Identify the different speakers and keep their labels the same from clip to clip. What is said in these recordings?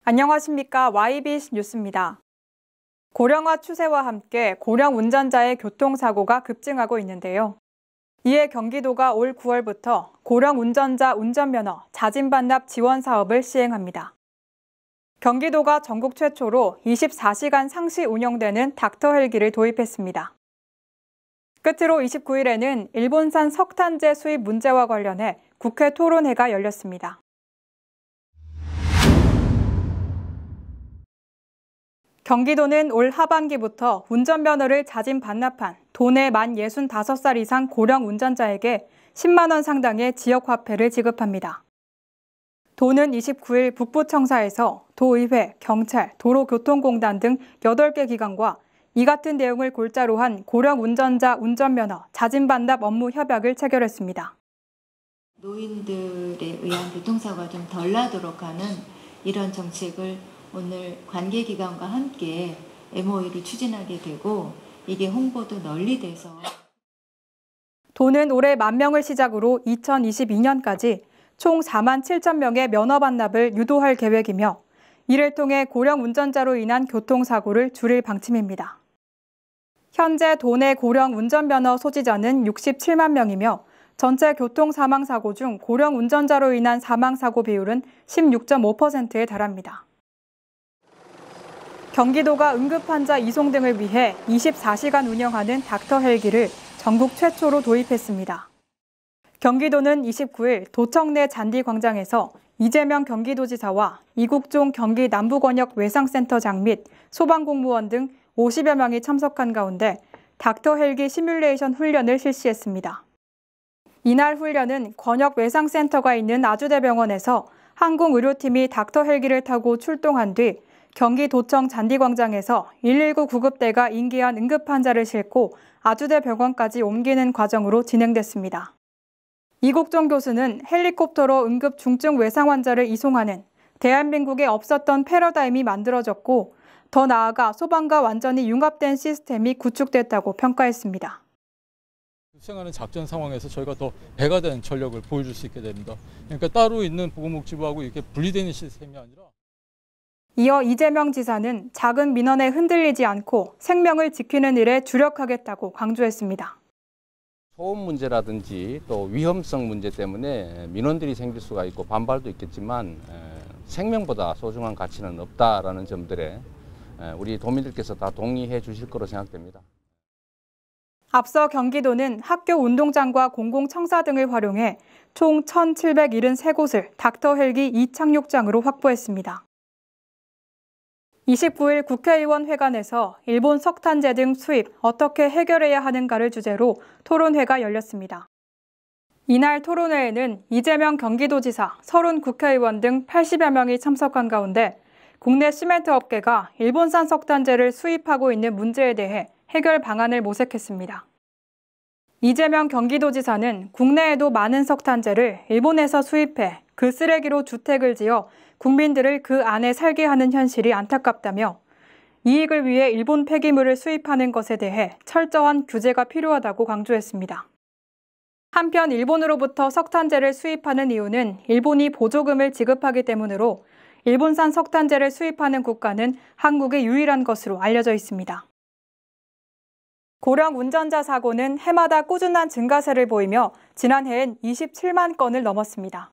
Speaker 1: 안녕하십니까. YBC 뉴스입니다. 고령화 추세와 함께 고령 운전자의 교통사고가 급증하고 있는데요. 이에 경기도가 올 9월부터 고령 운전자 운전면허 자진 반납 지원 사업을 시행합니다. 경기도가 전국 최초로 24시간 상시 운영되는 닥터 헬기를 도입했습니다. 끝으로 29일에는 일본산 석탄재 수입 문제와 관련해 국회 토론회가 열렸습니다. 경기도는 올 하반기부터 운전면허를 자진 반납한 도내 만 65살 이상 고령 운전자에게 10만 원 상당의 지역화폐를 지급합니다. 도는 29일 북부청사에서 도의회, 경찰, 도로교통공단 등 8개 기관과 이 같은 내용을 골자로 한 고령 운전자 운전면허 자진 반납 업무 협약을 체결했습니다.
Speaker 2: 노인들에 의한 교통사고가 좀 덜 나도록 하는 이런 정책을 오늘 관계기관과 함께 MOU를 추진하게 되고 이게 홍보도 널리 돼서
Speaker 1: 도는 올해 10,000명을 시작으로 2022년까지 총 4만 7천 명의 면허 반납을 유도할 계획이며 이를 통해 고령 운전자로 인한 교통사고를 줄일 방침입니다. 현재 도내 고령 운전면허 소지자는 67만 명이며 전체 교통사망사고 중 고령 운전자로 인한 사망사고 비율은 16.5%에 달합니다. 경기도가 응급환자 이송 등을 위해 24시간 운영하는 닥터 헬기를 전국 최초로 도입했습니다. 경기도는 29일 도청 내 잔디광장에서 이재명 경기도지사와 이국종 경기 남부권역 외상센터장 및 소방공무원 등 50여 명이 참석한 가운데 닥터 헬기 시뮬레이션 훈련을 실시했습니다. 이날 훈련은 권역 외상센터가 있는 아주대병원에서 항공의료팀이 닥터 헬기를 타고 출동한 뒤 경기도청 잔디광장에서 119 구급대가 인계한 응급환자를 싣고 아주대병원까지 옮기는 과정으로 진행됐습니다. 이국종 교수는 헬리콥터로 응급 중증 외상 환자를 이송하는 대한민국에 없었던 패러다임이 만들어졌고 더 나아가 소방과 완전히 융합된 시스템이 구축됐다고 평가했습니다.
Speaker 3: 수행하는 작전 상황에서 저희가 더 배가 된 전력을 보여줄 수 있게 됩니다. 그러니까 따로 있는 보건복지부하고 이렇게 분리되는 시스템이 아니라
Speaker 1: 이어 이재명 지사는 작은 민원에 흔들리지 않고 생명을 지키는 일에 주력하겠다고 강조했습니다.
Speaker 4: 소음 문제라든지 또 위험성 문제 때문에 민원들이 생길 수가 있고 반발도 있겠지만 생명보다 소중한 가치는 없다라는 점들에 우리 도민들께서 다 동의해 주실 거로 생각됩니다.
Speaker 1: 앞서 경기도는 학교 운동장과 공공청사 등을 활용해 총 1,773곳을 닥터 헬기 이착륙장으로 확보했습니다. 29일 국회의원 회관에서 일본 석탄재 등 수입 어떻게 해결해야 하는가를 주제로 토론회가 열렸습니다. 이날 토론회에는 이재명 경기도지사, 30 국회의원 등 80여 명이 참석한 가운데 국내 시멘트 업계가 일본산 석탄재를 수입하고 있는 문제에 대해 해결 방안을 모색했습니다. 이재명 경기도지사는 국내에도 많은 석탄재를 일본에서 수입해 그 쓰레기로 주택을 지어 국민들을 그 안에 살게 하는 현실이 안타깝다며 이익을 위해 일본 폐기물을 수입하는 것에 대해 철저한 규제가 필요하다고 강조했습니다. 한편 일본으로부터 석탄재를 수입하는 이유는 일본이 보조금을 지급하기 때문으로 일본산 석탄재를 수입하는 국가는 한국이 유일한 것으로 알려져 있습니다. 고령 운전자 사고는 해마다 꾸준한 증가세를 보이며 지난해엔 27만 건을 넘었습니다.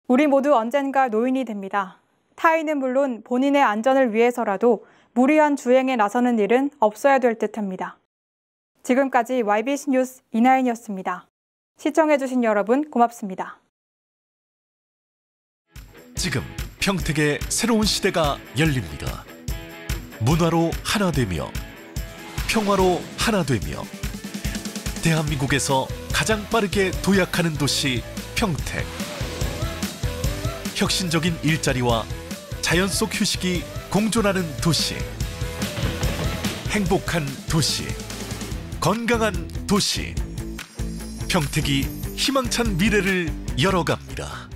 Speaker 1: 우리 모두 언젠가 노인이 됩니다. 타인은 물론 본인의 안전을 위해서라도 무리한 주행에 나서는 일은 없어야 될 듯합니다. 지금까지 YBC 뉴스 이나인이었습니다. 시청해주신 여러분 고맙습니다.
Speaker 5: 지금 평택의 새로운 시대가 열립니다. 문화로 하나 되며 평화로 하나 되며 대한민국에서 가장 빠르게 도약하는 도시 평택. 혁신적인 일자리와 자연 속 휴식이 공존하는 도시. 행복한 도시. 건강한 도시. 평택이 희망찬 미래를 열어갑니다.